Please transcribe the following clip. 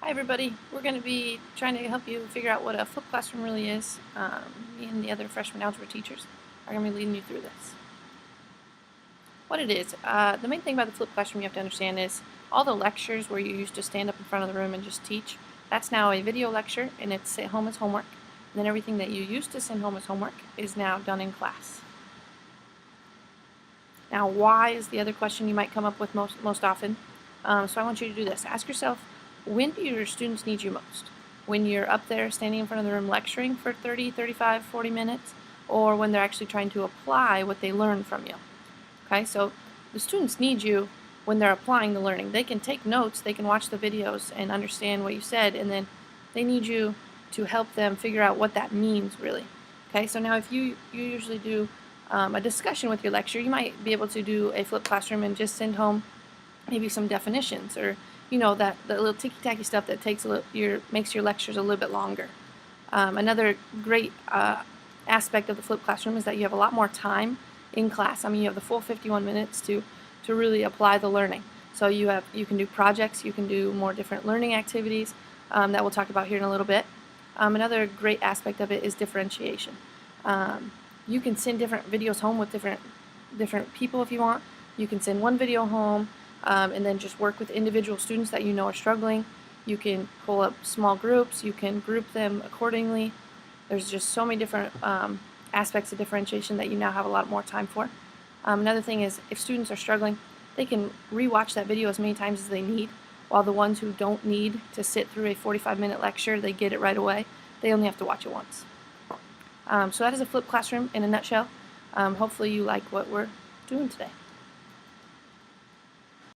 Hi everybody, we're going to be trying to help you figure out what a flipped classroom really is. Me and the other freshman algebra teachers are going to be leading you through this. What it is, the main thing about the flipped classroom you have to understand is all the lectures where you used to stand up in front of the room and just teach, that's now a video lecture and it's sent home as homework. And then everything that you used to send home as homework is now done in class. Now, why is the other question you might come up with most often. So I want you to do this. Ask yourself, when do your students need you most? When you're up there standing in front of the room lecturing for 30, 35, 40 minutes, or when they're actually trying to apply what they learn from you? Okay, so the students need you when they're applying the learning. They can take notes, they can watch the videos and understand what you said, and then they need you to help them figure out what that means really. Okay, so now if you usually do a discussion with your lecture, you might be able to do a flipped classroom and just send home maybe some definitions, or that the little ticky-tacky stuff that makes your lectures a little bit longer. Another great aspect of the flipped classroom is that you have a lot more time in class. I mean, you have the full 51 minutes to really apply the learning. So you can do projects, you can do more different learning activities that we'll talk about here in a little bit. Another great aspect of it is differentiation. You can send different videos home with different people if you want. You can send one video home and then just work with individual students that you know are struggling. You can pull up small groups, you can group them accordingly. There's just so many different aspects of differentiation that you now have a lot more time for. Another thing is, if students are struggling, they can re-watch that video as many times as they need, while the ones who don't need to sit through a 45-minute lecture, they get it right away. They only have to watch it once. So that is a flipped classroom in a nutshell. Hopefully you like what we're doing today.